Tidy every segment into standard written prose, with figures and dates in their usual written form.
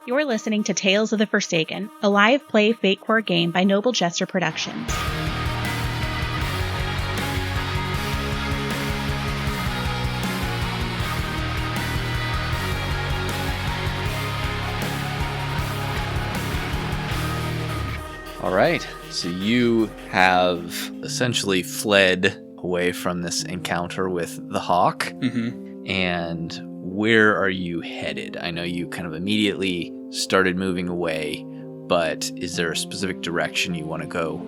You're listening to Tales of the Forsaken, a live play Fate Core game by Noble Jester Productions. All right, so you have essentially fled away from this encounter with the hawk. And where are you headed? I know you kind of immediately started moving away, but is there a specific direction you want to go?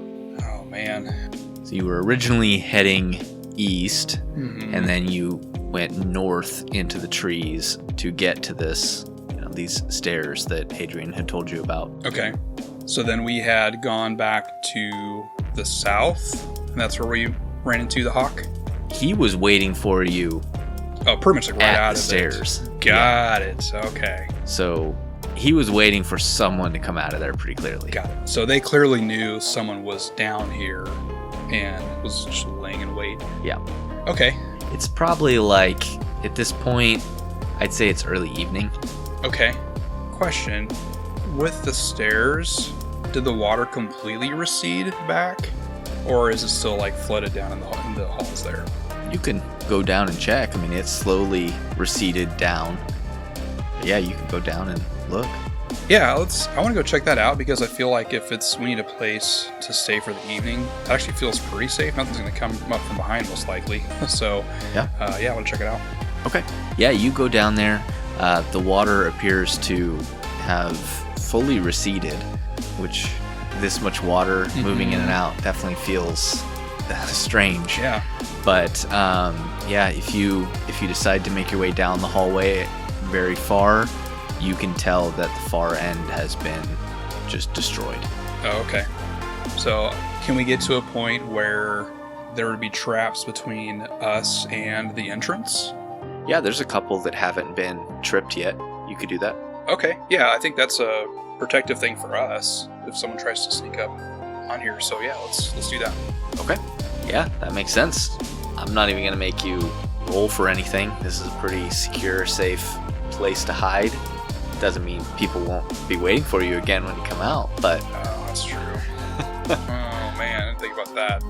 Oh, man. So you were originally heading east, and then you went north into the trees to get to this, these stairs that Adrian had told you about. Okay. So then we had gone back to the south, and that's where we ran into the hawk? He was waiting for you. Oh, pretty much like right out of the stairs. Got it. Okay. So he was waiting for someone to come out of there pretty clearly. Got it. So they clearly knew someone was down here and was just laying in wait. Yeah. Okay. It's probably like, at this point, I'd say it's early evening. Okay. Question. With the stairs, did the water completely recede back? Or is it still like flooded down in the halls there? You can go down and check. I mean, it's slowly receded down. But yeah, you can go down and look. Yeah, I want to go check that out because I feel like if we need a place to stay for the evening, it actually feels pretty safe. Nothing's going to come up from behind most likely. So yeah, I want to check it out. Okay. Yeah, you go down there. The water appears to have fully receded, which this much water moving in and out definitely feels strange. Yeah. But if you decide to make your way down the hallway very far, you can tell that the far end has been just destroyed. Oh, okay. So can we get to a point where there would be traps between us and the entrance? Yeah, there's a couple that haven't been tripped yet. You could do that. Okay. Yeah, I think that's a protective thing for us if someone tries to sneak up on here. So yeah, let's do that. Okay. Yeah, that makes sense. I'm not even going to make you roll for anything. This is a pretty secure, safe place to hide. Doesn't mean people won't be waiting for you again when you come out, but... Oh, that's true. Oh, man, I didn't think about that.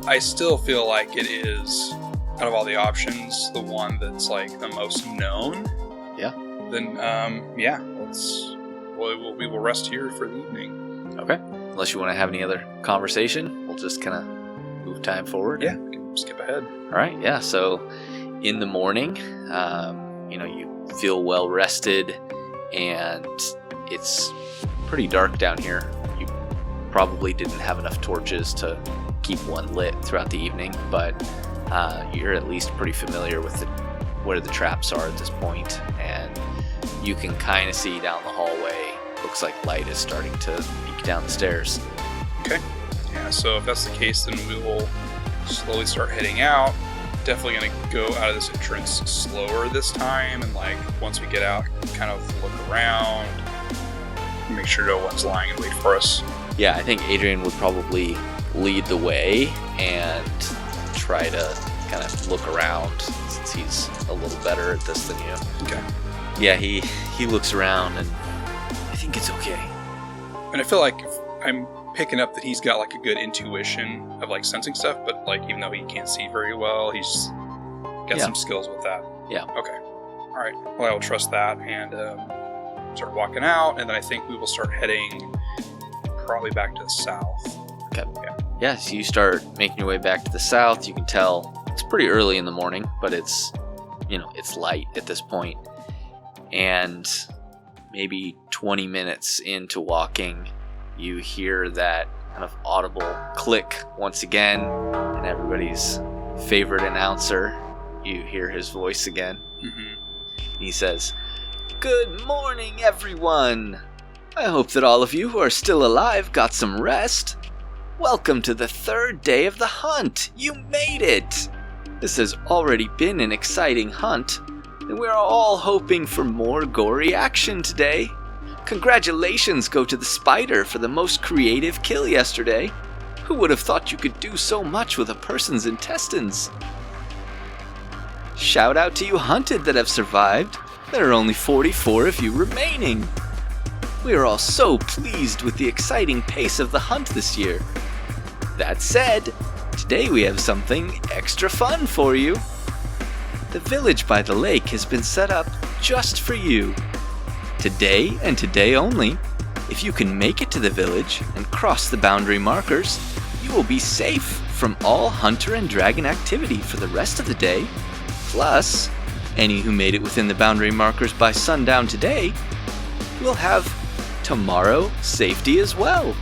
I still feel like it is, out of all the options, the one that's, like, the most known. Yeah. Then, we will rest here for the evening. Okay. Unless you want to have any other conversation, we'll just kind of move time forward. Yeah, we can skip ahead. All right, yeah. So in the morning, you feel well rested, and it's pretty dark down here. You probably didn't have enough torches to keep one lit throughout the evening, but you're at least pretty familiar with where the traps are at this point, and you can kind of see down the hallway. Looks like light is starting to peek down the stairs. Okay. Yeah, so if that's the case, then we will slowly start heading out. Definitely going to go out of this entrance slower this time, and once we get out, kind of look around, make sure no one's lying in wait for us. Yeah, I think Adrian would probably lead the way and try to kind of look around since he's a little better at this than you. Okay. Yeah, he looks around, and I think it's okay. And I feel like I'm picking up that he's got a good intuition of sensing stuff, but even though he can't see very well, he's got some skills with that. Yeah. Okay. All right. Well, I will trust that and start walking out, and then I think we will start heading probably back to the south. Okay. Yeah. So you start making your way back to the south. You can tell it's pretty early in the morning, but it's light at this point, and maybe 20 minutes into walking, you hear that kind of audible click once again, and everybody's favorite announcer, you hear his voice again. He says, "Good morning, everyone. I hope that all of you who are still alive got some rest. Welcome to the third day of the hunt. You made it. This has already been an exciting hunt, and we are all hoping for more gory action today. Congratulations go to the spider for the most creative kill yesterday. Who would have thought you could do so much with a person's intestines? Shout out to you hunted that have survived. There are only 44 of you remaining. We are all so pleased with the exciting pace of the hunt this year. That said, today we have something extra fun for you. The village by the lake has been set up just for you. Today and today only, if you can make it to the village and cross the boundary markers, you will be safe from all hunter and dragon activity for the rest of the day. Plus, any who made it within the boundary markers by sundown today will have tomorrow safety as well.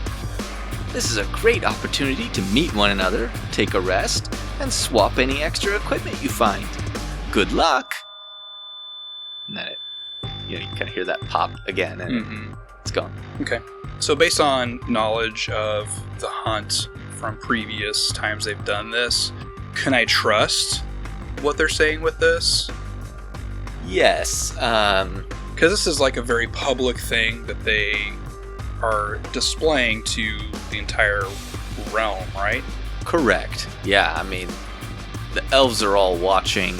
This is a great opportunity to meet one another, take a rest, and swap any extra equipment you find. Good luck! And then you kind of hear that pop again, and it's gone. Okay. So based on knowledge of the hunt from previous times they've done this, can I trust what they're saying with this? Yes. Because this is like a very public thing that they are displaying to the entire realm, right? Correct. Yeah, I mean, the elves are all watching,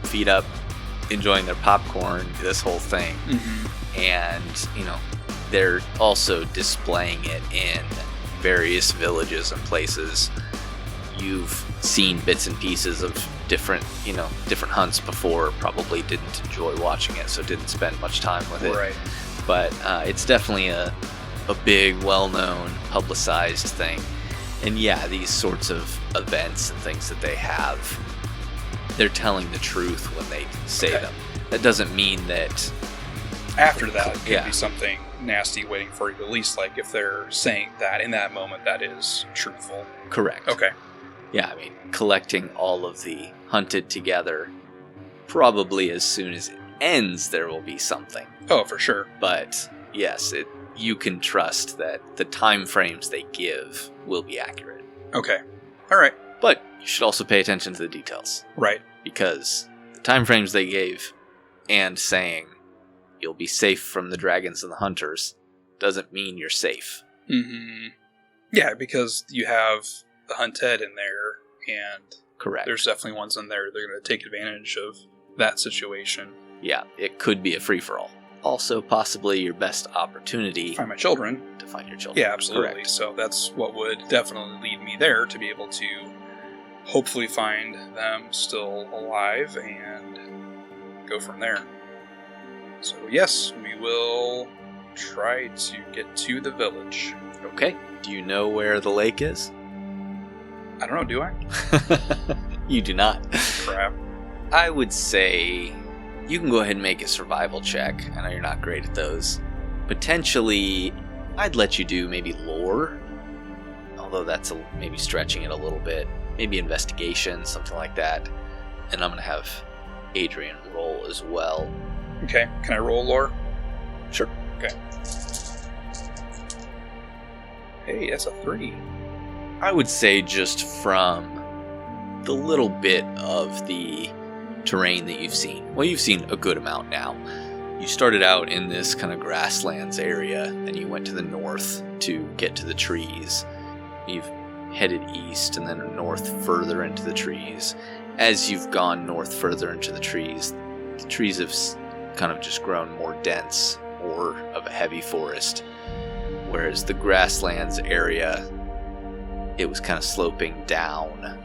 feet up, enjoying their popcorn, this whole thing. And, they're also displaying it in various villages and places. You've seen bits and pieces of different hunts before, probably didn't enjoy watching it, so didn't spend much time with it. Right. But it's definitely a big, well-known, publicized thing. And yeah, these sorts of events and things that they have, they're telling the truth when they say them. That doesn't mean that after that could be something nasty waiting for you. At least, like, if they're saying that in that moment, that is truthful. Correct. Okay. Yeah, I mean, collecting all of the hunted together, probably as soon as it ends, there will be something. Oh, for sure. But yes, you can trust that the time frames they give will be accurate. Okay. All right. But you should also pay attention to the details. Right. Because the time frames they gave and saying you'll be safe from the dragons and the hunters doesn't mean you're safe. Yeah, because you have the hunted in there, and correct. There's definitely ones in there that are going to take advantage of that situation. Yeah, it could be a free-for-all. Also, possibly your best opportunity Find my children. to find your children. Yeah, absolutely. Correct. So that's what would definitely lead me there, to be able to hopefully find them still alive and go from there. So yes, we will try to get to the village. Okay. Do you know where the lake is? I don't know, do I? You do not. Crap. I would say you can go ahead and make a survival check. I know you're not great at those. Potentially, I'd let you do maybe lore, although that's maybe stretching it a little bit. Maybe investigation, something like that. And I'm going to have Adrian roll as well. Okay, can I roll lore? Sure. Okay. Hey, that's a 3. I would say just from the little bit of the terrain that you've seen. Well, you've seen a good amount now. You started out in this kind of grasslands area, then you went to the north to get to the trees. You've headed east and then north further into the trees. As you've gone north further into the trees have kind of just grown more dense, more of a heavy forest. Whereas the grasslands area, it was kind of sloping down.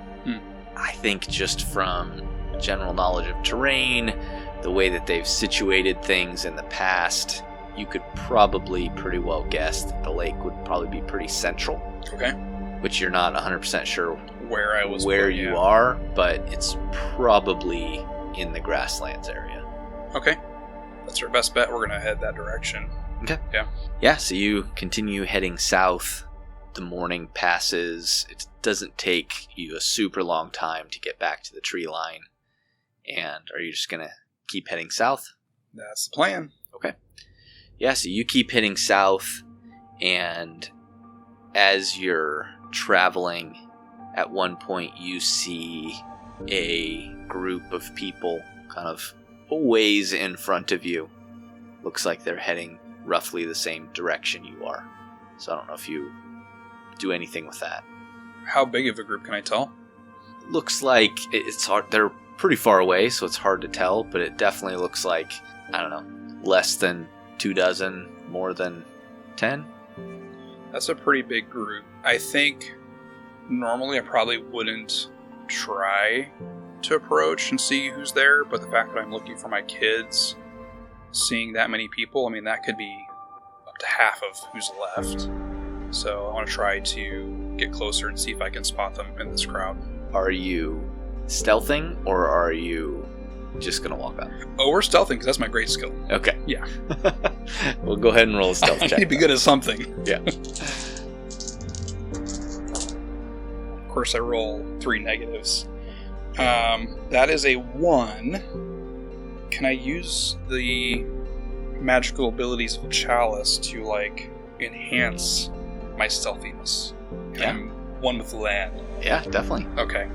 I think just from general knowledge of terrain, the way that they've situated things in the past, you could probably pretty well guess that the lake would probably be pretty central. Okay. Which you're not 100% sure where you are, but it's probably in the grasslands area. Okay. That's our best bet. We're going to head that direction. Okay. Yeah. Yeah, so you continue heading south. The morning passes. It doesn't take you a super long time to get back to the tree line. And are you just going to keep heading south? That's the plan. Okay. Yeah, so you keep heading south, and as you're traveling, at one point you see a group of people kind of a ways in front of you. Looks like they're heading roughly the same direction you are. So I don't know if you do anything with that. How big of a group can I tell? Looks like it's hard. They're pretty far away, so it's hard to tell, but it definitely looks like, I don't know, less than 24 more than 10. That's a pretty big group. I think normally I probably wouldn't try to approach and see who's there, but the fact that I'm looking for my kids, seeing that many people, I mean, that could be up to half of who's left. So I want to try to get closer and see if I can spot them in this crowd. Are you stealthing, or are you just going to walk up? Oh, we're stealthing because that's my great skill. Okay. Yeah. We'll go ahead and roll a stealth check. I need to be good at something. Yeah. Of course, I roll 3 negatives. That is a 1. Can I use the magical abilities of Chalice to, like, enhance my stealthiness? Yeah. I'm 1 with the land. Yeah, definitely. Okay.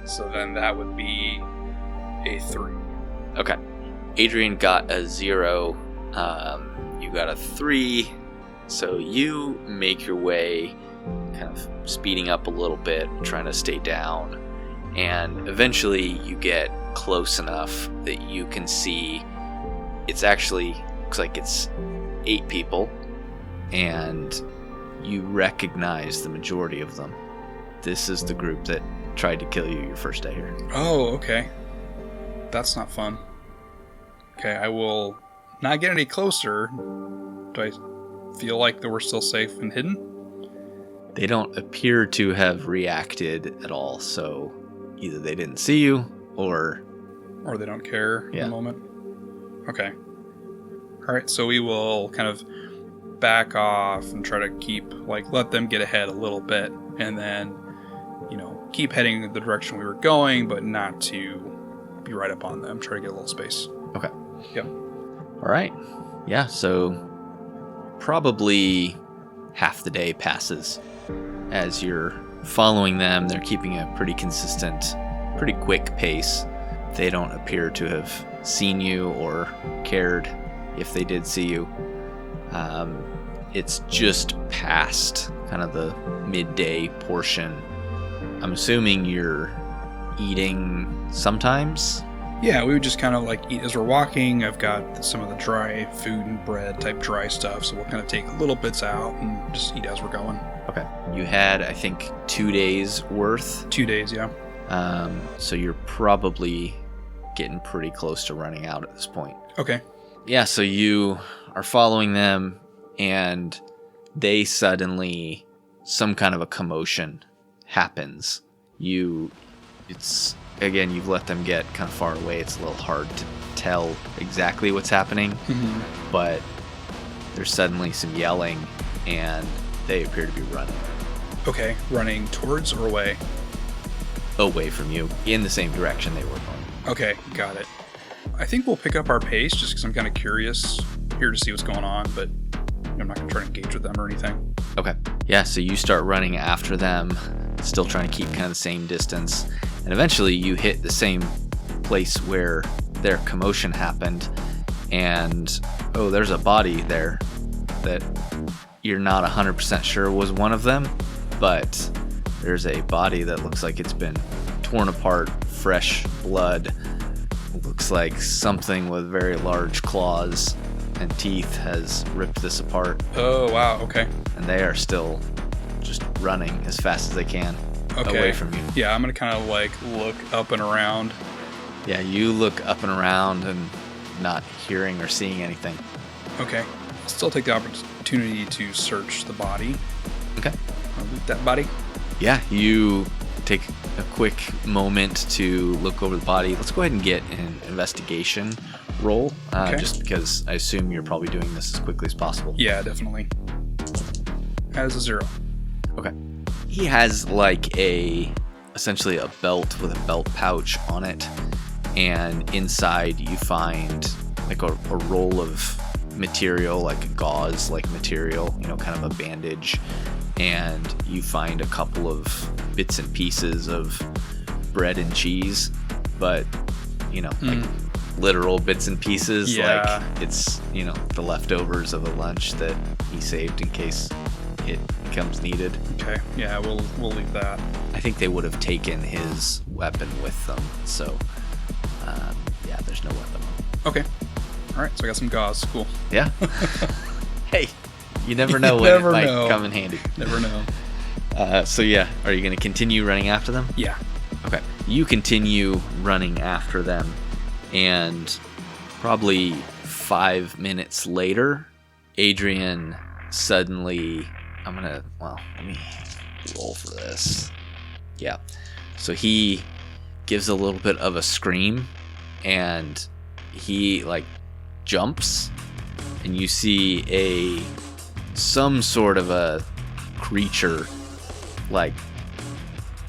So then that would be a 3. Okay. Adrian got a 0. You got a 3. So you make your way, kind of speeding up a little bit, trying to stay down. And eventually you get close enough that you can see it's actually, looks like it's 8 people. And you recognize the majority of them. This is the group that tried to kill you your first day here. Oh, okay. That's not fun. Okay, I will not get any closer. Do I feel like that we're still safe and hidden? They don't appear to have reacted at all, so either they didn't see you, or they don't care Yeah. in the moment? Okay. Alright, so we will kind of back off and try to let them get ahead a little bit, and then, keep heading in the direction we were going, but not to be right up on them. Try to get a little space. Okay. Yep. All right. Yeah, so probably half the day passes as you're following them. They're keeping a pretty consistent, pretty quick pace. They don't appear to have seen you or cared if they did see you. It's just past kind of the midday portion. I'm assuming you're eating sometimes? Yeah, we would just kind of eat as we're walking. I've got some of the dry food and bread type dry stuff, so we'll kind of take little bits out and just eat as we're going. Okay. You had, I think, 2 days worth. 2 days, yeah. So you're probably getting pretty close to running out at this point. Okay. Yeah, so you are following them, and they suddenly, some kind of a commotion happens. Again, you've let them get kind of far away. It's a little hard to tell exactly what's happening, but there's suddenly some yelling, and they appear to be running. Okay, running towards or away? Away from you, in the same direction they were going. Okay, got it. I think we'll pick up our pace just because I'm kind of curious here to see what's going on, but I'm not going to try to engage with them or anything. Okay. Yeah, so you start running after them, still trying to keep kind of the same distance, and eventually you hit the same place where their commotion happened, and there's a body there that you're not 100% sure was one of them, but there's a body that looks like it's been torn apart, fresh blood. Looks like something with very large claws and teeth has ripped this apart. Oh, wow, okay. And they are still just running as fast as they can away from you. Yeah, I'm going to kind of look up and around. Yeah, you look up and around and not hearing or seeing anything. Okay. I'll still take the opportunity to search the body. Okay. I'll loot that body. Yeah, you take a quick moment to look over the body. Let's go ahead and get an investigation roll, just because I assume you're probably doing this as quickly as possible. Yeah, definitely. That is a 0. Okay. He has essentially a belt with a belt pouch on it, and inside you find a roll of material, like a gauze-like material, kind of a bandage, and you find a couple of bits and pieces of bread and cheese, but literal bits and pieces. Yeah. It's the leftovers of the lunch that he saved in case it becomes needed. Okay, yeah, we'll leave that. I think they would have taken his weapon with them, so yeah, there's no weapon. Okay. All right, so I got some gauze. Cool. Yeah. Hey, you never know when never it might know. come in handy. Never know. So yeah, are you going to continue running after them? Yeah. Okay. You continue running after them, and probably 5 minutes later, Adrian suddenly... let me roll for this. Yeah. So he gives a little bit of a scream, and he, jumps, and you see some sort of a creature,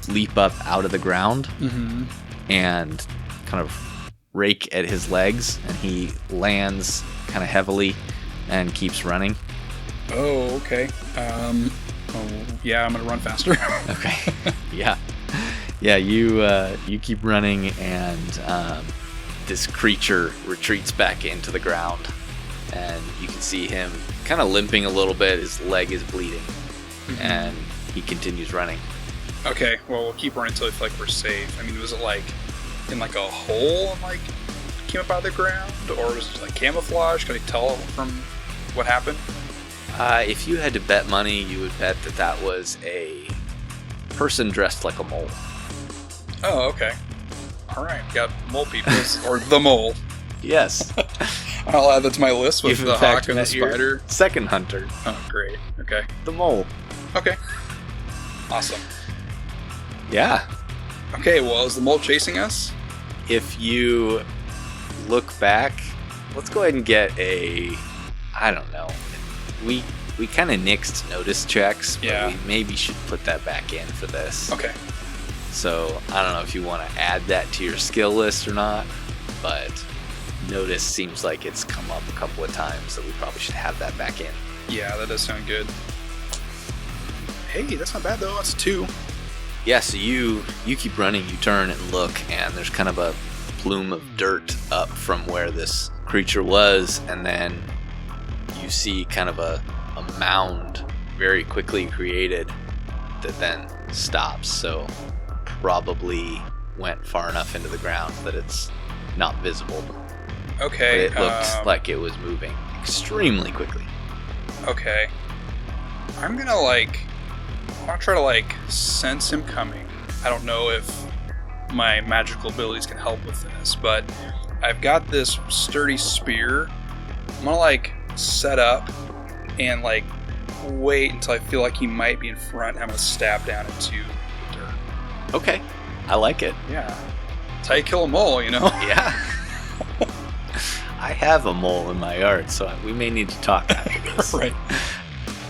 leap up out of the ground and kind of rake at his legs, and he lands kind of heavily and keeps running. Oh, okay. Yeah, I'm gonna run faster. Okay. Yeah. You keep running, and this creature retreats back into the ground, and you can see him kind of limping a little bit. His leg is bleeding, and he continues running. Okay, well, we'll keep running until I feel like we're safe. I mean, was it in a hole and came up out of the ground, or was it camouflage? Can I tell from what happened? If you had to bet money, you would bet that was a person dressed like a mole. Oh, okay. All right, got mole people, or the mole. Yes. I'll add that to my list with the hawk and the spider. Second hunter. Oh, great. Okay. The mole. Okay. Awesome. Yeah. Okay, well, is the mole chasing us? If you look back, let's go ahead and get I don't know. We kind of nixed notice checks, but we maybe should put that back in for this. Okay. So I don't know if you want to add that to your skill list or not, but notice seems like it's come up a couple of times, so we probably should have that back in. Yeah, that does sound good. Hey, that's not bad though. That's 2. Yeah, so you keep running, you turn and look, and there's kind of a plume of dirt up from where this creature was, and then you see kind of a mound very quickly created that then stops. So probably went far enough into the ground that it's not visible. Okay. But it looked like it was moving extremely quickly. Okay. I'm gonna I want to try to sense him coming. I don't know if my magical abilities can help with this, but I've got this sturdy spear. I'm gonna set up and wait until I feel like he might be in front. I'm gonna stab down into the dirt. Okay, I like it. Yeah, that's how you kill a mole, you know. Yeah. I have a mole in my yard, so we may need to talk after this. Right.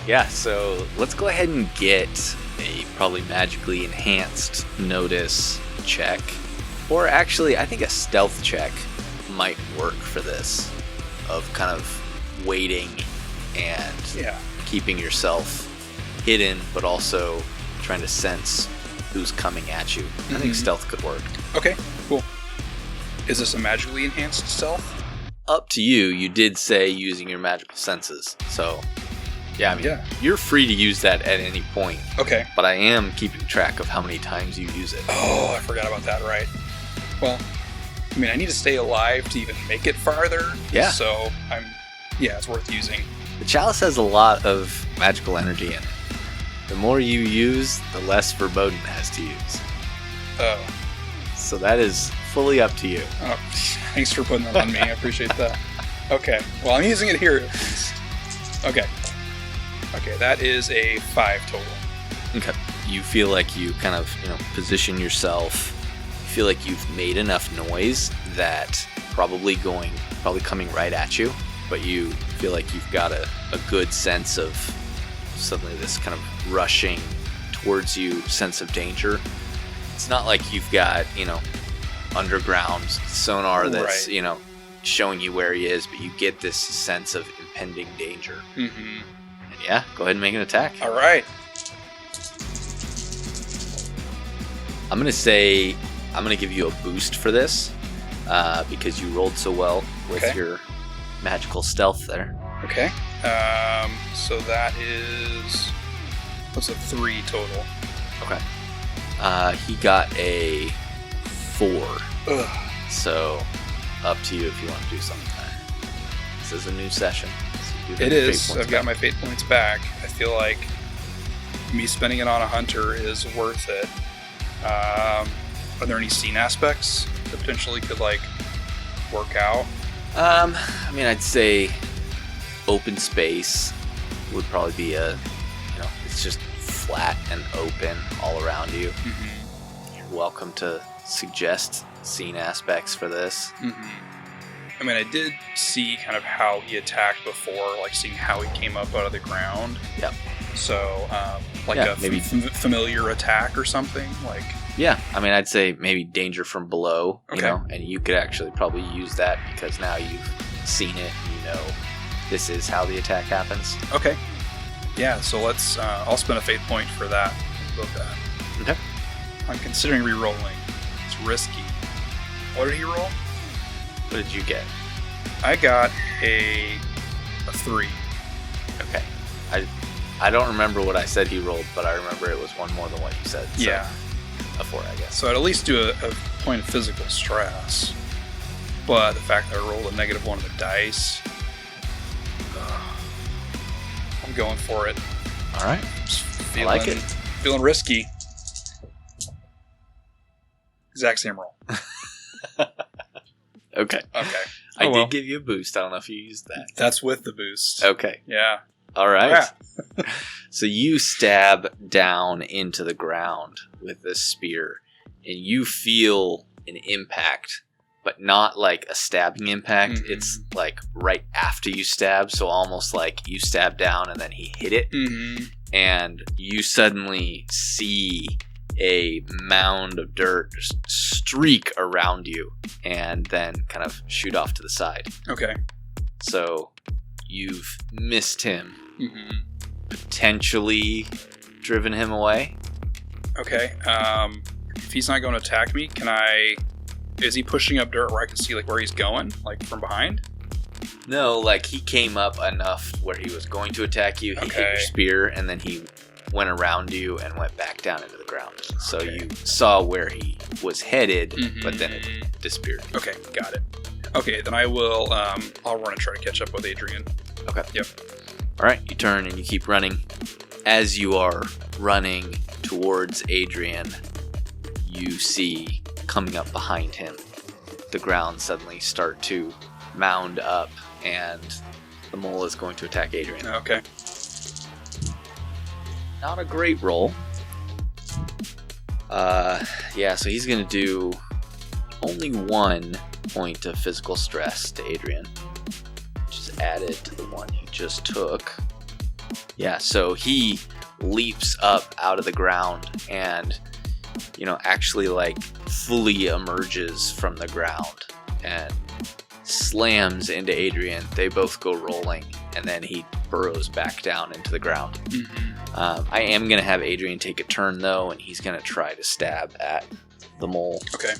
Yeah, so let's go ahead and get a probably magically enhanced notice check. Or actually, I think a stealth check might work for this. Of kind of waiting and keeping yourself hidden, but also trying to sense who's coming at you. I think stealth could work. Okay, cool. Is this a magically enhanced stealth? Up to you. You did say using your magical senses. So, yeah, you're free to use that at any point. Okay. But I am keeping track of how many times you use it. Oh, I forgot about that, right. Well, I mean, I need to stay alive to even make it farther. Yeah. So, it's worth using. The chalice has a lot of magical energy in it. The more you use, the less Verboten has to use. Oh. So that is fully up to you. Oh, thanks for putting that on me. I appreciate that. Okay. Well, I'm using it here at least. Okay. Okay, that is a 5 total. Okay. You feel like you kind of, position yourself. You feel like you've made enough noise that probably coming right at you, but you feel like you've got a good sense of suddenly this kind of rushing towards you sense of danger. It's not like you've got, underground sonar that's, showing you where he is, but you get this sense of impending danger. Mm-hmm. And yeah, go ahead and make an attack. All right. I'm going to give you a boost for this because you rolled so well with your magical stealth there. Okay. So that is... what's a 3 total? Okay. He got a 4. Ugh. So, up to you if you want to do something there. This is a new session. So it is. I've got my fate points back. I feel like me spending it on a hunter is worth it. Are there any scene aspects that potentially could like work out? I mean, I'd say open space would probably be it's just flat and open all around you. Mm-hmm. You're welcome to suggest scene aspects for this. Mm-hmm. I mean, I did see kind of how he attacked before, like seeing how he came up out of the ground. Yep. So, maybe familiar attack or something, like. Yeah, I mean, I'd say maybe danger from below, Okay. And you could actually probably use that because now you've seen it, and this is how the attack happens. Okay. Yeah, so let's, I'll spend a fate point for that. About that. Okay. I'm considering re-rolling. It's risky. What did he roll? What did you get? I got a 3. Okay. I don't remember what I said he rolled, but I remember it was one more than what you said. So Yeah. A 4, I guess. So I'd at least do a point of physical stress. But the fact that I rolled a -1 on the dice, I'm going for it. All right. Just I like it. Feeling risky. Exact same roll. Okay. Okay. I well. did give you a boost. I don't know if you used that. That's with the boost. Okay. Yeah. All right. Yeah. So you stab down into the ground with this spear, and you feel an impact, but not like a stabbing impact. Mm-hmm. It's like right after you stab, so almost like you stab down and then he hit it, Mm-hmm. and you suddenly see a mound of dirt just streak around you and then kind of shoot off to the side. Okay. So you've missed him, Mm-hmm. potentially driven him away. Okay. If he's not going to attack me, is he pushing up dirt where I can see like where he's going, like from behind? No, like he came up enough where he was going to attack you. He hit your Okay. spear, and then he went around you and went back down into the ground. So Okay. you saw where he was headed, Mhm. but then it disappeared. Okay, got it. Okay, then I will. I'll run and try to catch up with Adrian. Okay. Yep. All right, you turn and you keep running. As you are running towards Adrian, you see coming up behind him, the ground suddenly start to mound up, and the mole is going to attack Adrian. Okay. Not a great roll. Yeah, so he's going to do only 1 point of physical stress to Adrian, which is added to the one he just took. Yeah, so he leaps up out of the ground and, actually like fully emerges from the ground and slams into Adrian. They both go rolling, and then he burrows back down into the ground. Mm-hmm. I am going to have Adrian take a turn, though, and he's going to try to stab at the mole. Okay.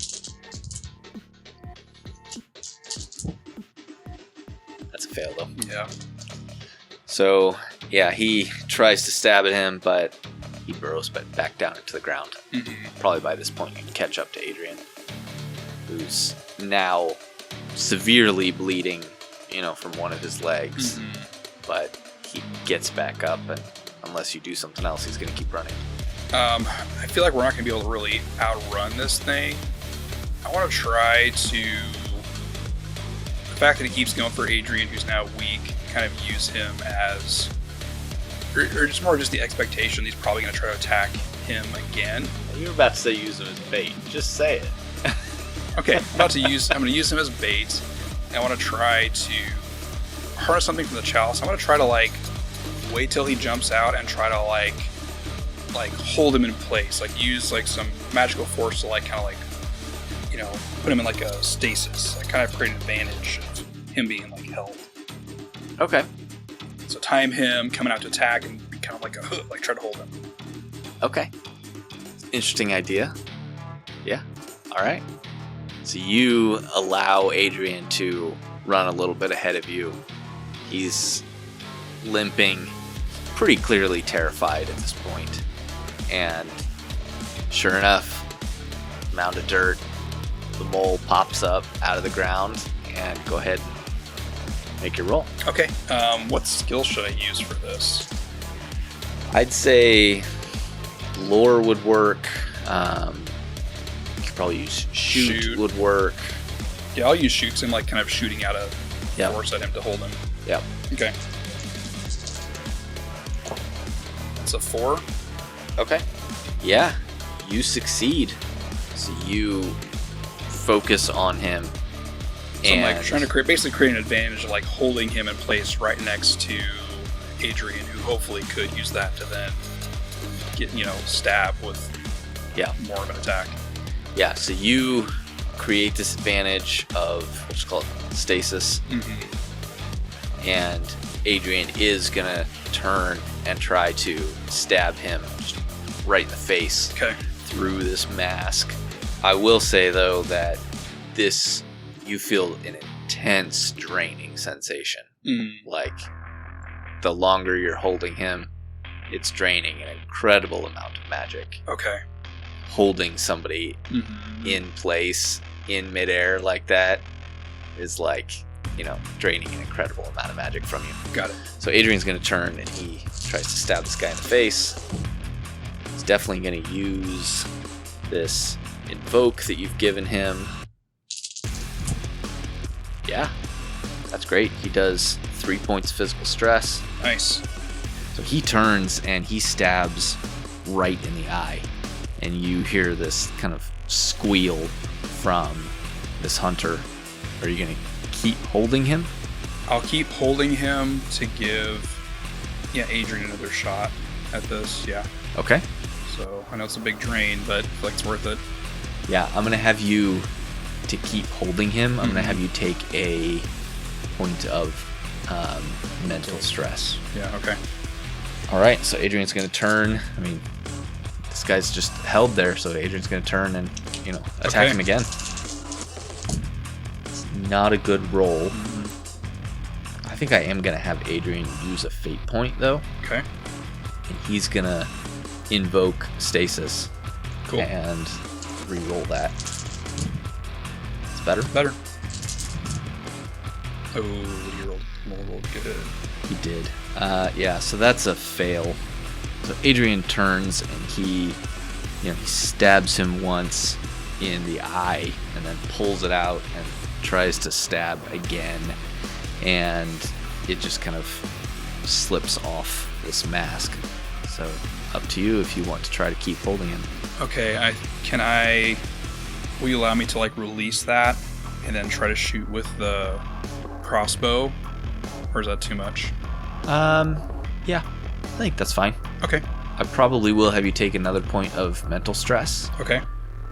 That's a fail, though. Yeah. So, yeah, he tries to stab at him, but he burrows back down into the ground. Mm-hmm. Probably by this point, you can catch up to Adrian, who's now severely bleeding, from one of his legs. Mm-hmm. But he gets back up, and unless you do something else, he's going to keep running. I feel like we're not going to be able to really outrun this thing. I want to try to... The fact that he keeps going for Adrian, who's now weak, kind of use him as... Or just more just the expectation he's probably going to try to attack him again. You were about to say use him as bait. Just say it. Okay, I'm going to use him as bait. I want to try to harness something from the chalice. I want to try to wait till he jumps out and try to like hold him in place. Use some magical force to put him in a stasis. Kind of create an advantage of him being held. Okay. So time him coming out to attack and be kind of like a hook, try to hold him. Okay. Interesting idea. Yeah. All right. So you allow Adrian to run a little bit ahead of you. He's limping, pretty clearly terrified at this point. And sure enough, mound of dirt, the mole pops up out of the ground, and go ahead and make your roll. Okay. What skill should I use for this? I'd say lore would work. You could probably use shoot would work. Yeah, I'll use shoot 'cause I'm like kind of shooting out of force at him to hold him. Yep. Okay. That's a 4. Okay. Yeah, you succeed. So you focus on him. So I'm like trying to create an advantage of like holding him in place right next to Adrian, who hopefully could use that to then get, stab with more of an attack. Yeah, so you create this advantage of what's called stasis. Mm-hmm. And Adrian is gonna turn and try to stab him just right in the face through this mask. I will say though that you feel an intense draining sensation. Like the longer you're holding him, it's draining an incredible amount of magic. Okay. Holding somebody in place in midair like that is like, draining an incredible amount of magic from you. Got it. So Adrian's going to turn and he tries to stab this guy in the face. He's definitely going to use this invoke that you've given him. Yeah, that's great. He does 3 points of physical stress. Nice. So he turns and he stabs right in the eye. And you hear this kind of squeal from this hunter. Are you going to keep holding him? I'll keep holding him to give Adrian another shot at this. Yeah. Okay. So I know it's a big drain, but I feel like it's worth it. Yeah, I'm going to have you, to keep holding him, I'm going to have you take a point of mental stress. Yeah, okay. All right, so Adrian's going to turn. I mean, this guy's just held there, so Adrian's going to turn and, attack him again. Not a good roll. I think I am going to have Adrian use a fate point, though. Okay. And he's going to invoke stasis. Cool. And re-roll that. It's better? Better. Oh, you rolled good. He did. So that's a fail. So Adrian turns and he stabs him once in the eye and then pulls it out and tries to stab again. And it just kind of slips off this mask. So up to you if you want to try to keep holding him. Okay, will you allow me to release that and then try to shoot with the crossbow? Or is that too much? Yeah, I think that's fine. Okay. I probably will have you take another point of mental stress. Okay.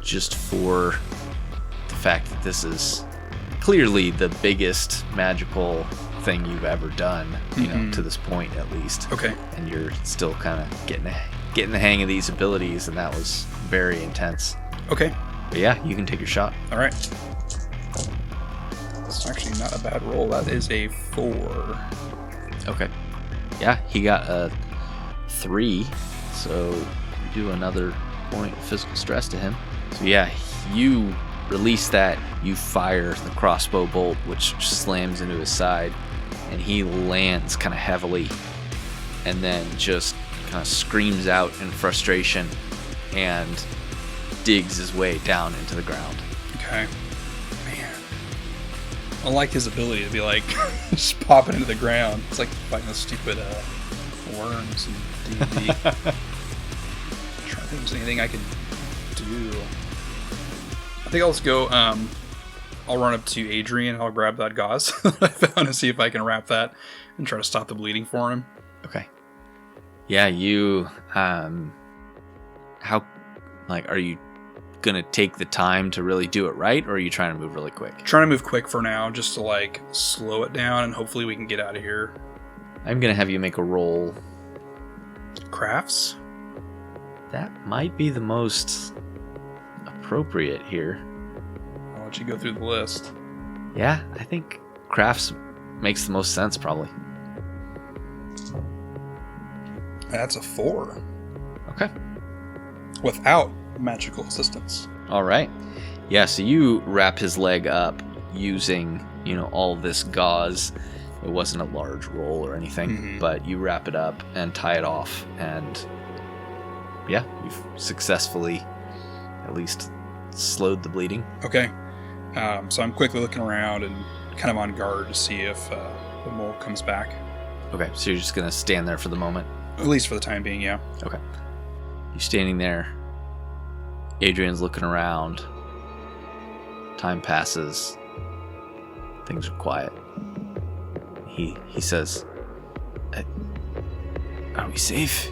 Just for the fact that this is clearly the biggest magical thing you've ever done, to this point at least. Okay. And you're still kind of getting the hang of these abilities, and that was very intense. Okay. But yeah, you can take your shot. All right. That's actually not a bad roll. That is a 4. Okay. Yeah, he got a 3, so you do another point of physical stress to him. So yeah, you release that, you fire the crossbow bolt, which slams into his side, and he lands kind of heavily, and then just kind of screams out in frustration and digs his way down into the ground. Okay. Man. I like his ability to be just popping into the ground. It's like fighting those stupid worms and D&D. Trying to think if there's anything I can do. I think I'll just go, I'll run up to Adrian and I'll grab that gauze that I found and see if I can wrap that and try to stop the bleeding for him. Okay. Yeah, you, are you gonna take the time to really do it right, or are you trying to move really quick? Trying to move quick for now, just to slow it down, and hopefully we can get out of here. I'm gonna have you make a roll. Crafts? That might be the most appropriate here. I'll let you go through the list. Yeah, I think crafts makes the most sense, probably. That's a 4. Okay. Without magical assistance. All right. Yeah, so you wrap his leg up using, all this gauze, It wasn't a large roll or anything, Mm-hmm. but you wrap it up and tie it off, and yeah, you've successfully at least slowed the bleeding. Okay. So I'm quickly looking around and kind of on guard to see if the mole comes back. Okay, so you're just going to stand there for the moment? At least for the time being, yeah. Okay. You're standing there. Adrian's looking around. Time passes. Things are quiet. He says, "Are we safe?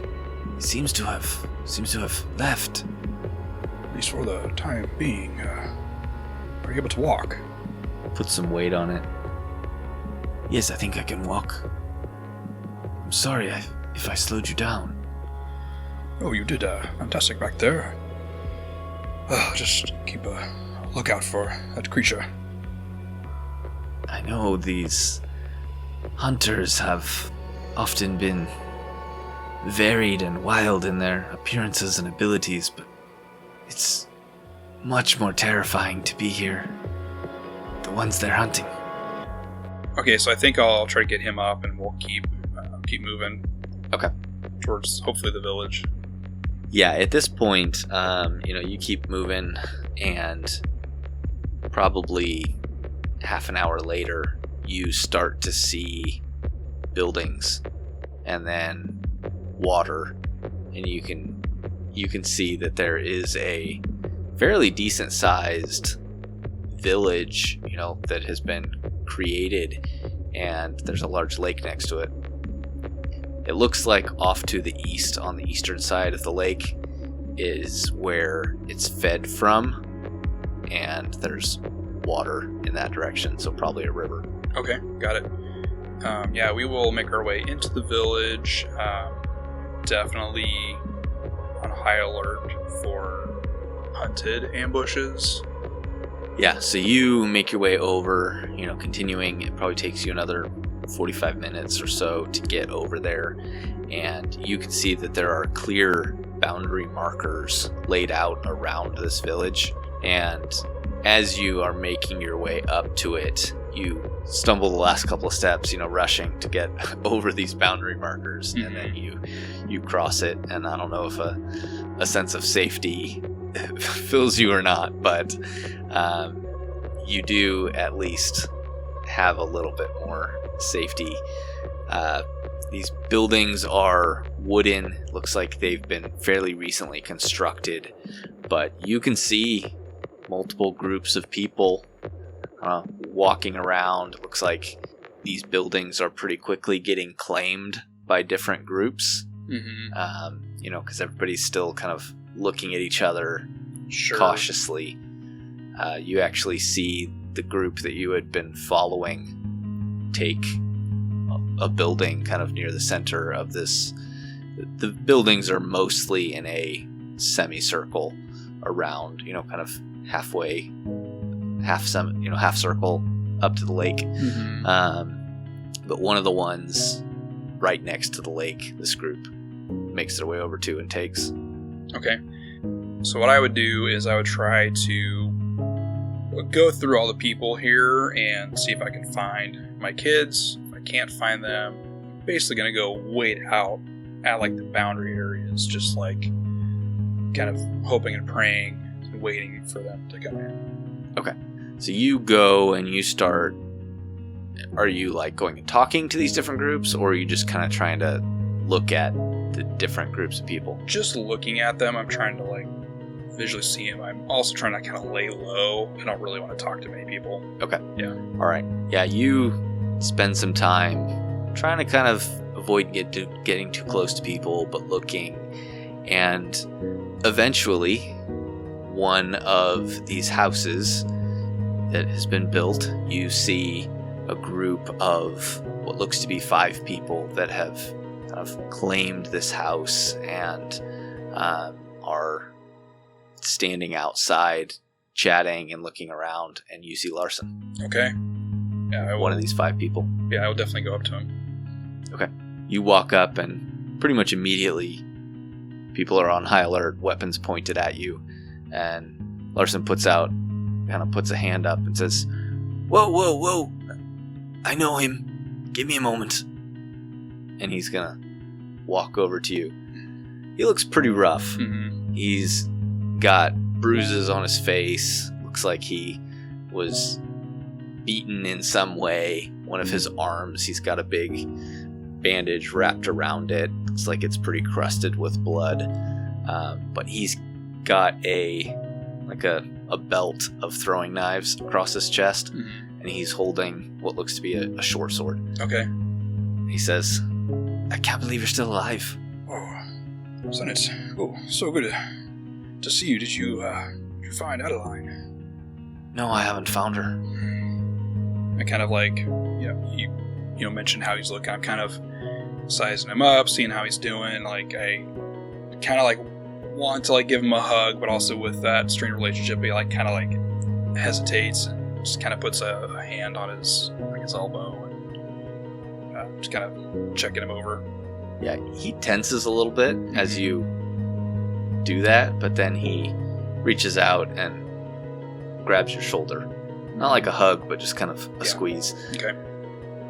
He seems to have left." At least for the time being. Are you able to walk? Put some weight on it. "Yes, I think I can walk. I'm sorry if I slowed you down." Oh, you did fantastic back there. Just keep a lookout for that creature. I know these hunters have often been varied and wild in their appearances and abilities, but it's much more terrifying to be here. The ones they're hunting. Okay, so I think I'll try to get him up, and we'll keep moving. Okay. Towards hopefully the village. Yeah, at this point, you keep moving, and probably half an hour later, you start to see buildings, and then water, and you can see that there is a fairly decent sized village, that has been created, and there's a large lake next to it. It looks like off to the east, on the eastern side of the lake, is where it's fed from, and there's water in that direction, so probably a river. Okay, got it. Yeah, we will make our way into the village. Definitely on high alert for hunted ambushes. Yeah, so you make your way over, continuing. It probably takes you another 45 minutes or so to get over there, and you can see that there are clear boundary markers laid out around this village, and as you are making your way up to it, you stumble the last couple of steps, rushing to get over these boundary markers, Mm-hmm. and then you cross it, and I don't know if a sense of safety fills you or not, but you do at least have a little bit more safety. These buildings are wooden. Looks like they've been fairly recently constructed, but you can see multiple groups of people walking around. Looks like these buildings are pretty quickly getting claimed by different groups. Mm-hmm. Because everybody's still kind of looking at each other Sure. cautiously. You actually see the group that you had been following take a building kind of near the center of this. The buildings are mostly in a semicircle around, kind of halfway, half circle up to the lake. Mm-hmm. But one of the ones right next to the lake, this group makes their way over to and takes. Okay. So what I would do is I would try to go through all the people here and see if I can find my kids. If I can't find them, I'm basically going to go wait out at like the boundary areas, just like kind of hoping and praying and waiting for them to come in. Okay. So you go and you start. Are you like going and talking to these different groups, or are you just kind of trying to look at the different groups of people? Just looking at them, I'm trying to like visually see them. I'm also trying to kind of lay low. I don't really want to talk to many people. Okay. Yeah. All right. Yeah, you spend some time trying to kind of avoid getting too close to people, but looking. And eventually, one of these houses that has been built, you see a group of what looks to be 5 people that have kind of claimed this house and are standing outside chatting and looking around, and you see Larson. Okay. Yeah, One of these 5 people. Yeah, I will definitely go up to him. Okay. You walk up, and pretty much immediately people are on high alert, weapons pointed at you, and Larson puts a hand up and says, Whoa, I know him. Give me a moment. And he's gonna walk over to you. He looks pretty rough. Mm-hmm. He's got bruises on his face. Looks like he was beaten in some way. One of his arms, he's got a big bandage wrapped around it. Looks like it's pretty crusted with blood. But he's got a belt of throwing knives across his chest. Mm-hmm. And he's holding what looks to be a short sword. Okay. He says, I can't believe you're still alive. Oh, Sonnet. Oh, so good to see you. Did you find Adeline? No, I haven't found her. I kind of like, you mentioned how he's looking. I'm kind of sizing him up, seeing how he's doing. Like, I kind of like want to like give him a hug, but also with that strained relationship, he like kind of like hesitates and just kind of puts a hand on his elbow and just kind of checking him over. Yeah, he tenses a little bit as you do that, but then he reaches out and grabs your shoulder. Not like a hug, but just kind of a squeeze. Okay.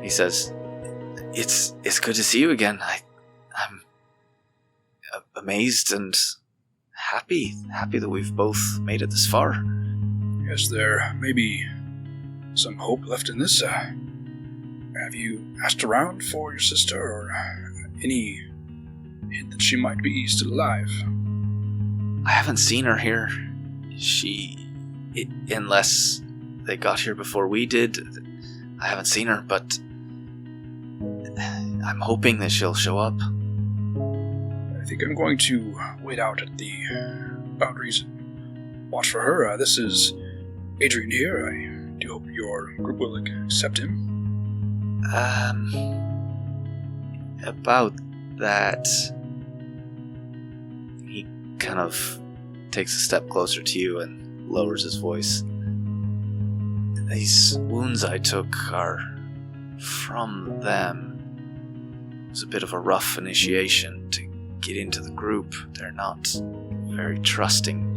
He says, It's good to see you again. I'm amazed and happy that we've both made it this far. Yes, there may be some hope left in this. Have you asked around for your sister, or any hint that she might be still alive? I haven't seen her here. Unless they got here before we did, I haven't seen her, but I'm hoping that she'll show up. I think I'm going to wait out at the boundaries and watch for her. This is Adrian here. I do hope your group will accept him. About that, he kind of takes a step closer to you and lowers his voice. These wounds I took are from them. It was a bit of a rough initiation to get into the group. They're not very trusting.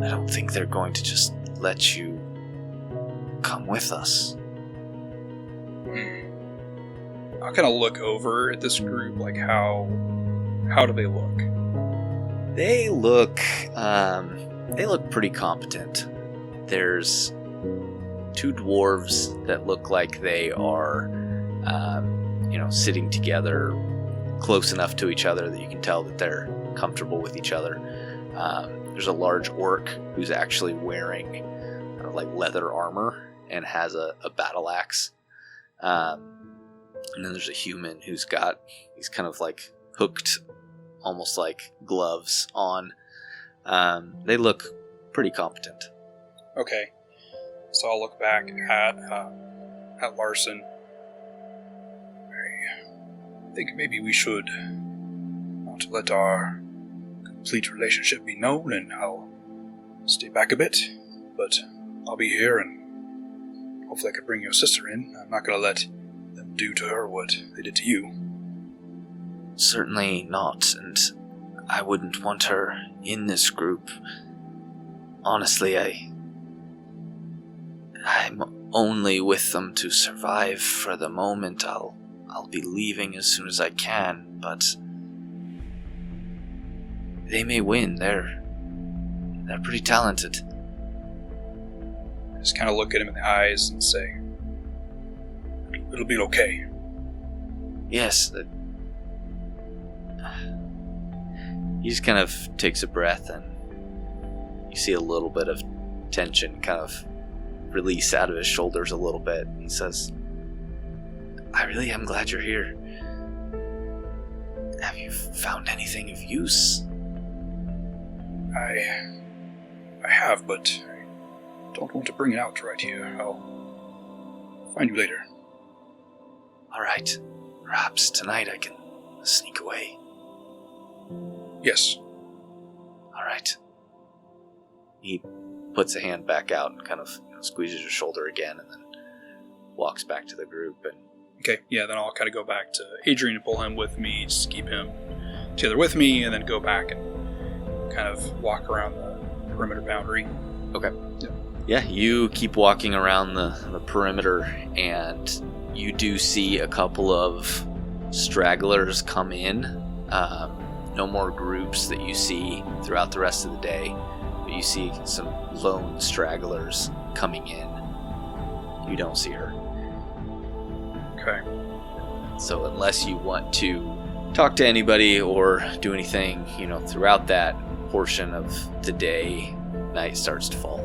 I don't think they're going to just let you come with us. I'll kind of look over at this group, like how do they look? They look pretty competent. There's two dwarves that look like they are, sitting together close enough to each other that you can tell that they're comfortable with each other. There's a large orc who's actually wearing leather armor and has a battle axe. And then there's a human he's kind of like hooked, almost like gloves on. They look pretty competent. Okay, so I'll look back at Larson. I think maybe we should not let our complete relationship be known, and I'll stay back a bit. But I'll be here, and hopefully I can bring your sister in. I'm not going to let them do to her what they did to you. Certainly not, and I wouldn't want her in this group. Honestly, I'm only with them to survive for the moment. I'll be leaving as soon as I can, but they may win. They're pretty talented. I just kind of look at him in the eyes and say, it'll be okay. Yes. He just kind of takes a breath, and you see a little bit of tension kind of release out of his shoulders a little bit. He says, I really am glad you're here. Have you found anything of use? I have, but I don't want to bring it out right here. I'll find you later. Alright. Perhaps tonight I can sneak away. Yes. Alright. He puts a hand back out and kind of squeezes your shoulder again, and then walks back to the group. And okay, yeah, then I'll kind of go back to Adrian and pull him with me, just keep him together with me, and then go back and kind of walk around the perimeter boundary. Okay. Yeah, you keep walking around the perimeter, and you do see a couple of stragglers come in. No more groups that you see throughout the rest of the day, but you see some lone stragglers coming in. You don't see her. Okay. So unless you want to talk to anybody or do anything, throughout that portion of the day, night starts to fall.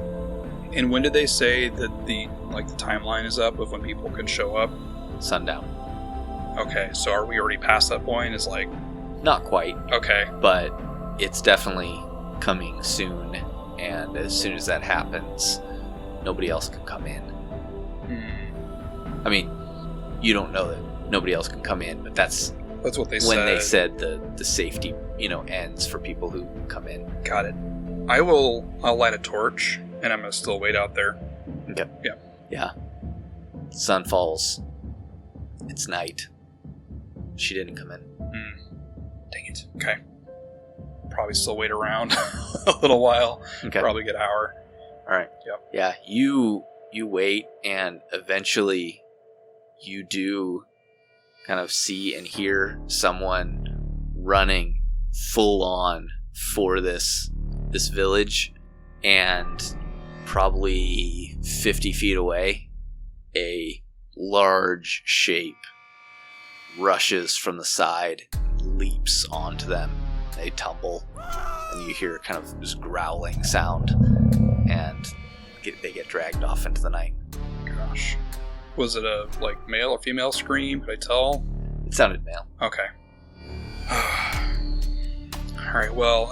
And when did they say that the timeline is up of when people can show up? Sundown. Okay, so are we already past that point? Is like... Not quite. Okay. But it's definitely coming soon, and as soon as that happens, nobody else can come in. I mean, you don't know that nobody else can come in, but that's what they when said. they said the safety, ends for people who come in. Got it. I'll light a torch, and I'm going to still wait out there. Okay. Yeah. Yeah. Sun falls. It's night. She didn't come in. Dang it. Okay. Probably still wait around a little while. Okay. Probably a good hour. All right. Yep. Yeah, you wait, and eventually you do kind of see and hear someone running full on for this village, and probably 50 feet away, a large shape rushes from the side, leaps onto them. They tumble, and you hear kind of this growling sound, and they get dragged off into the night. Gosh. Was it a male or female scream? Could I tell? It sounded male. Okay. Alright, well,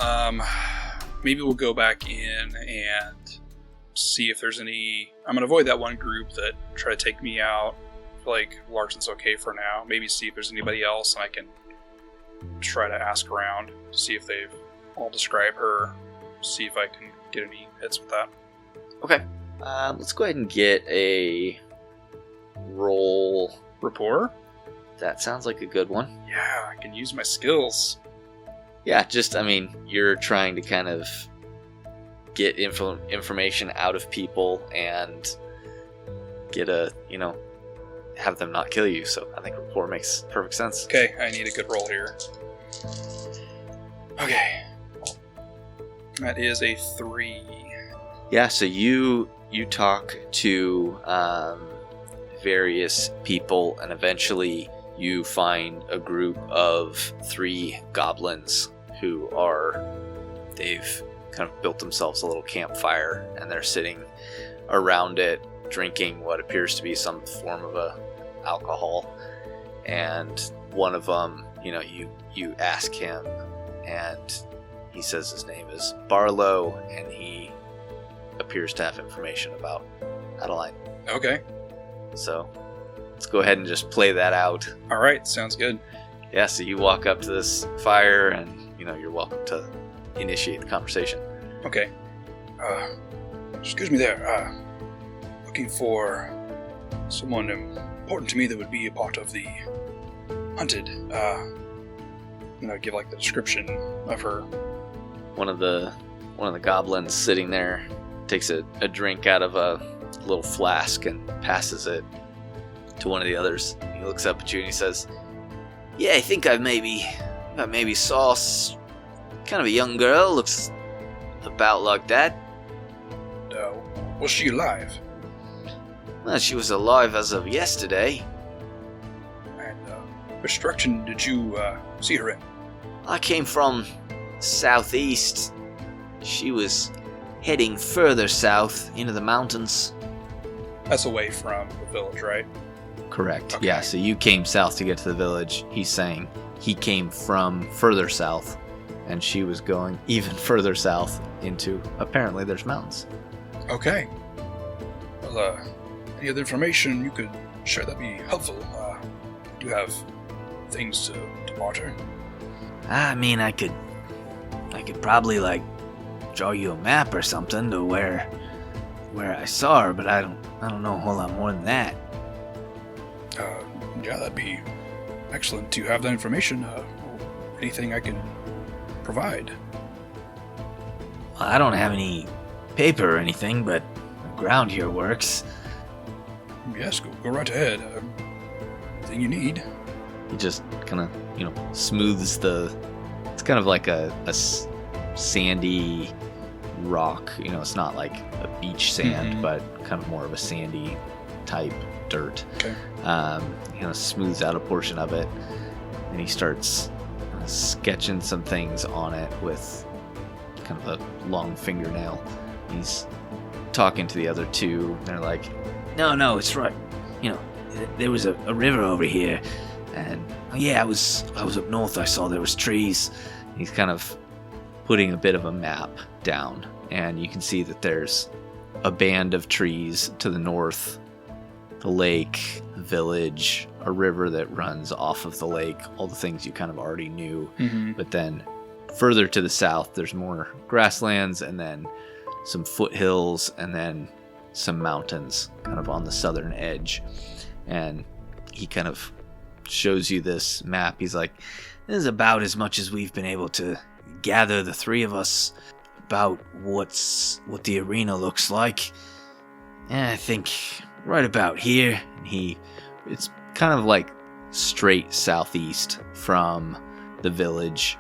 maybe we'll go back in and see if there's any... I'm going to avoid that one group that try to take me out. I feel like Larson's okay for now. Maybe see if there's anybody else, and I can try to ask around to see if they've all described her, see if I can get any hits with that. Okay. Let's go ahead and get a roll. Rapport? That sounds like a good one. Yeah, I can use my skills. Yeah, you're trying to kind of get information out of people and get have them not kill you. So I think rapport makes perfect sense. Okay, I need a good roll here. Okay. That is a 3. Yeah, so you talk to various people, and eventually you find a group of 3 goblins who they've kind of built themselves a little campfire, and they're sitting around it drinking what appears to be some form of alcohol. And one of them, you ask him, and he says his name is Barlow, and he appears to have information about Adeline. Okay. So let's go ahead and just play that out. All right, sounds good. Yeah, so you walk up to this fire, and you're welcome to initiate the conversation. Okay. Excuse me there. Looking for someone important to me that would be a part of the hunted. Give the description of her. One of the goblins sitting there takes a drink out of a little flask and passes it to one of the others. He looks up at you and he says, "Yeah, I think I maybe saw kind of a young girl, looks about like that." Was she alive? Well, she was alive as of yesterday. And which direction did you see her in? I came from southeast. She was heading further south into the mountains. That's away from the village, right? Correct. Okay. Yeah, so you came south to get to the village. He's saying he came from further south, and she was going even further south into, apparently there's mountains. Okay. Well, any other information you could share that'd be helpful? Do you have things to barter? I could probably draw you a map or something to where I saw her, but I don't know a whole lot more than that. Yeah, that'd be excellent to have that information. Anything I can provide? Well, I don't have any paper or anything, but the ground here works. Yes, go right ahead. Anything you need. He just kind of, smooths it's kind of like a sandy rock. It's not like a beach sand, but kind of more of a sandy type dirt. Okay. Smooths out a portion of it, and he starts sketching some things on it with kind of a long fingernail. He's talking to the other two. They're like, No, it's right. There was a river over here, and I was up north. I saw there was trees. he's kind of putting a bit of a map down, and you can see that there's a band of trees to the north, the lake, the village, a river that runs off of the lake, all the things you kind of already knew. But then further to the south, there's more grasslands, and then some foothills, and then some mountains kind of on the southern edge. And he kind of shows you this map. He's like, This is about as much as we've been able to gather, the three of us, about what the arena looks like. And I think right about here. it's kind of like straight southeast from the village,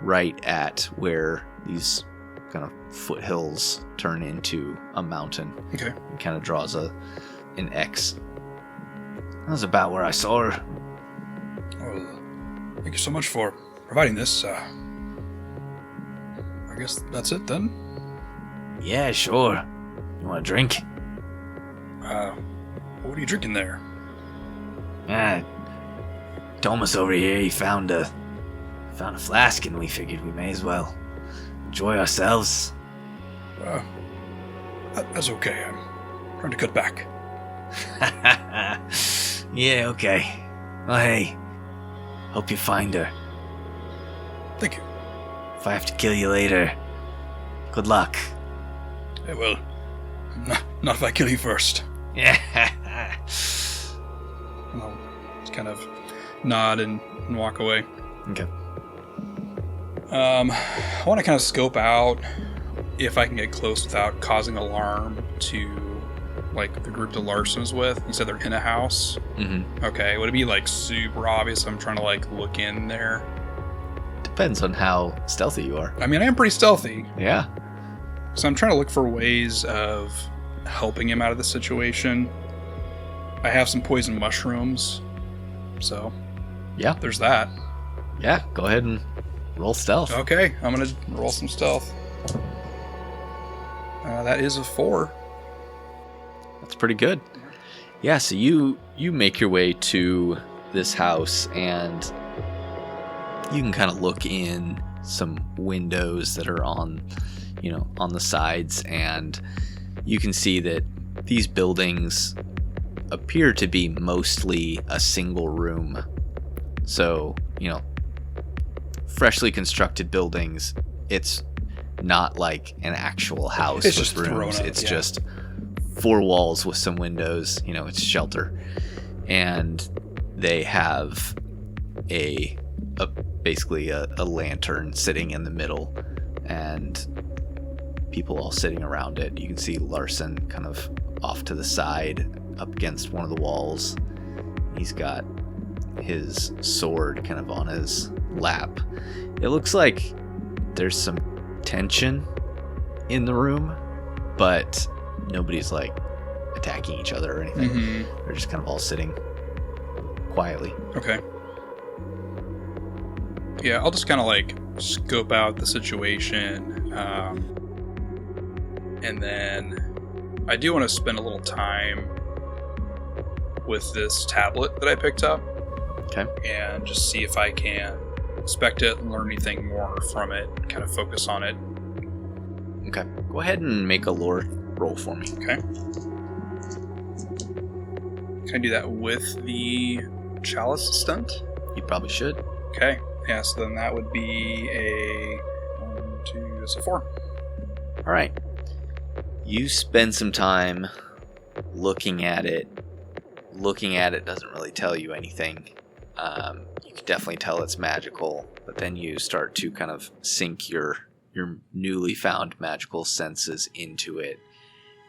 right at where these kind of foothills turn into a mountain. Okay. He kind of draws an X. That was about where I saw her. Well, thank you so much for providing this. I guess that's it then. Yeah, sure. You want a drink? What are you drinking there? Thomas over here, he found a flask, and we figured we may as well enjoy ourselves. That's okay. I'm trying to cut back. Yeah, okay. Well, hey, hope you find her. Thank you. If I have to kill you later, good luck. Yeah, well, not if I kill you first. Yeah. I'll just kind of nod and walk away. Okay. I want to kind of scope out if I can get close without causing alarm to, like, the group that Larson is with. You said they're in a house? Mm-hmm. Okay, would it be, like, super obvious I'm trying to, like, look in there? Depends on how stealthy you are. I mean, I am pretty stealthy. Yeah. So I'm trying to look for ways of helping him out of the situation. I have some poison mushrooms, so Yeah. there's that. Yeah, go ahead and roll stealth. Okay, I'm gonna roll some stealth. That is a 4. That's pretty good. Yeah, so you make your way to this house, and you can kind of look in some windows that are on the sides, and you can see that these buildings appear to be mostly a single room. So, freshly constructed buildings, it's not like an actual house It's with just thrown rooms. up, It's yeah. just 4 walls with some windows. It's shelter. And they have basically a lantern sitting in the middle, and people all sitting around it. You can see Larson kind of off to the side up against one of the walls. He's got his sword kind of on his lap. It looks like there's some tension in the room, but nobody's like attacking each other or anything. They're just kind of all sitting quietly. Okay. Yeah, I'll just kind of like scope out the situation, and then I do want to spend a little time with this tablet that I picked up. Okay. And just see if I can inspect it and learn anything more from it, kind of focus on it. Okay. Go ahead and make a lore roll for me. Okay. Can I do that with the chalice stunt? You probably should. Okay. Yeah, so then that would be a 1, 2, it's a 4. All right. You spend some time looking at it. Looking at it doesn't really tell you anything. You can definitely tell it's magical, but then you start to kind of sink your newly found magical senses into it,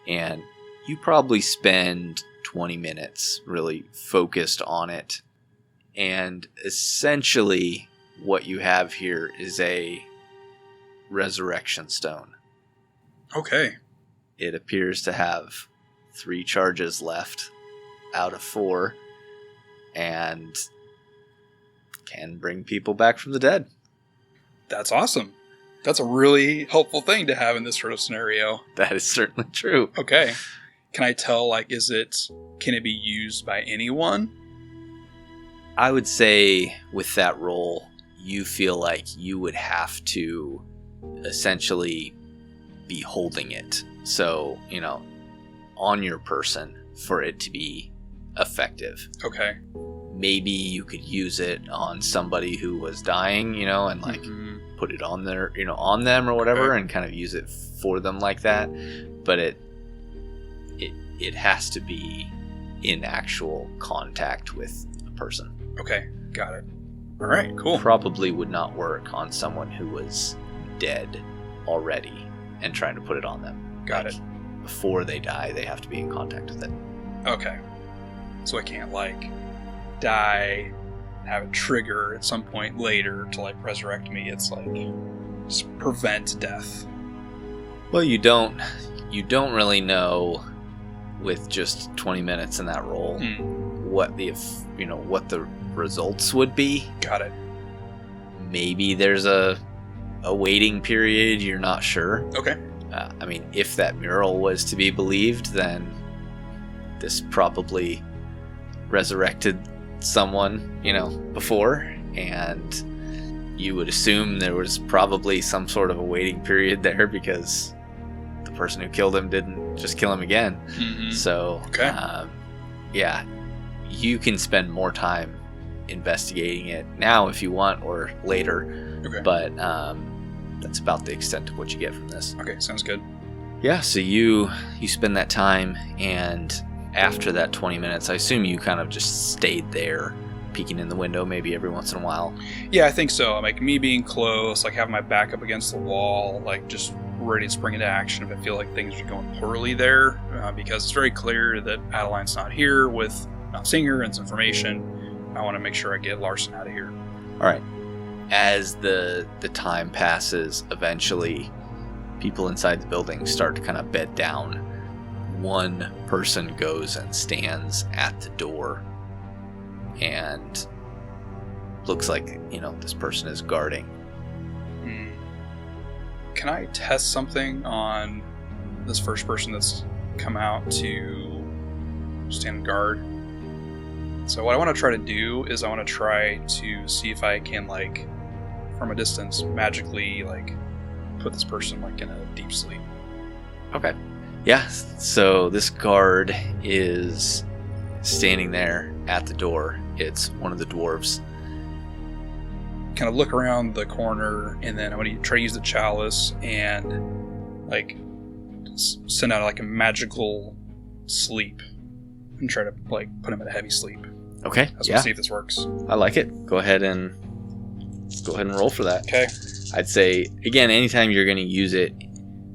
and you probably spend 20 minutes really focused on it. And essentially what you have here is a resurrection stone. Okay. It appears to have 3 charges left out of 4 and can bring people back from the dead. That's awesome. That's a really helpful thing to have in this sort of scenario. That is certainly true. Okay. Can I tell, like, can it be used by anyone? I would say with that roll, you feel like you would have to essentially be holding it. So, on your person for it to be effective. Okay. Maybe you could use it on somebody who was dying, and like put it on their, on them or whatever, and kind of use it for them like that. But it has to be in actual contact with a person. Okay, got it. All right, cool. Probably would not work on someone who was dead already and trying to put it on them. Got it. Before they die, they have to be in contact with it. Okay. So I can't, die, have it trigger at some point later to, resurrect me. It's, just prevent death. Well, you don't really know with just 20 minutes in that roll what the results would be. Got it. Maybe there's a waiting period, you're not sure. Okay. If that mural was to be believed, then this probably resurrected someone, before, and you would assume there was probably some sort of a waiting period there because the person who killed him didn't just kill him again. Mm-hmm. So, okay. You can spend more time investigating it now if you want, or later. Okay. But that's about the extent of what you get from this. Okay, sounds good. Yeah, so you spend that time, and after that 20 minutes, I assume you kind of just stayed there, peeking in the window maybe every once in a while. Yeah, I think so. Me being close, having my back up against the wall, just ready to spring into action if I feel like things are going poorly there, because it's very clear that Adeline's not here with not seeing her and some information. I want to make sure I get Larson out of here. All right. As the time passes, eventually people inside the building start to kind of bed down. One person goes and stands at the door and looks like, this person is guarding. Can I test something on this first person that's come out to stand guard? So what I want to try to do is I want to try to see if I can, from a distance, magically, put this person, in a deep sleep. Okay. Yeah, so this guard is standing there at the door. It's one of the dwarves. Kind of look around the corner, and then I'm going to try to use the chalice and, send out, a magical sleep and try to, put him in a heavy sleep. Okay, Let's see if this works. I like it. Go ahead and roll for that. Okay. I'd say, again, anytime you're going to use it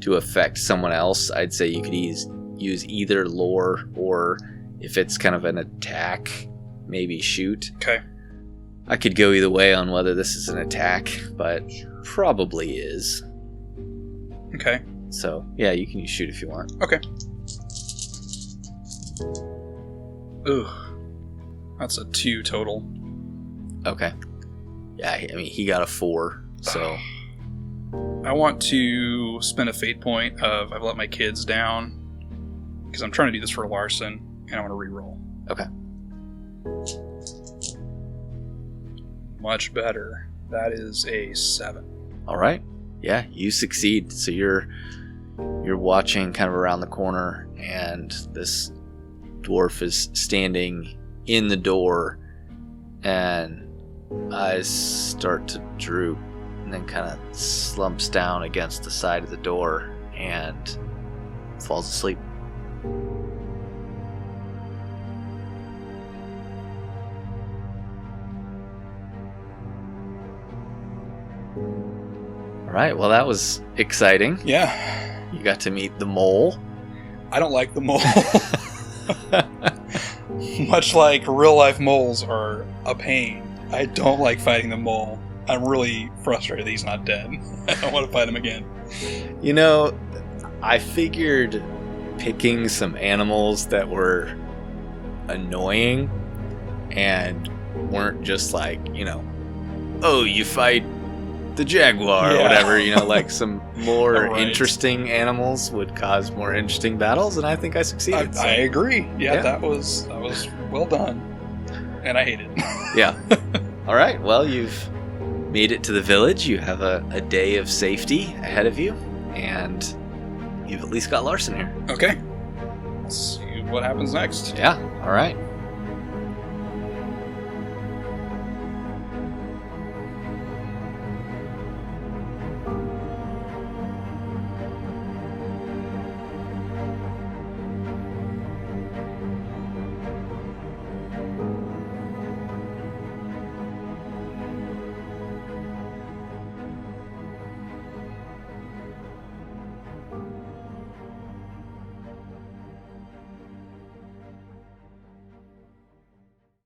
to affect someone else, I'd say you could use either lore, or if it's kind of an attack, maybe shoot. Okay. I could go either way on whether this is an attack, but probably is. Okay. So, yeah, you can use shoot if you want. Okay. Ooh. That's a 2 total. Okay. Yeah, he got a 4, so... I want to spend a fate point of I've let my kids down, because I'm trying to do this for Larson, and I want to re-roll. Okay. Much better. That is a 7. All right. Yeah, you succeed. So you're watching kind of around the corner, and this dwarf is standing in the door, and eyes start to droop, and then kind of slumps down against the side of the door and falls asleep. All right, well, that was exciting. Yeah. You got to meet the mole. I don't like the mole. Much like real life moles are a pain, I don't like fighting the mole. I'm really frustrated that he's not dead. I don't want to fight him again. You know, I figured picking some animals that were annoying and weren't just like, oh, you fight the jaguar or whatever, like some more Right. interesting animals would cause more interesting battles, and I think I succeeded. I agree. Yeah, that was well done. And I hate it. Yeah. All right, well, you've made it to the village. You have a day of safety ahead of you, and you've at least got Larson here. Okay. Let's see what happens next. Yeah, all right.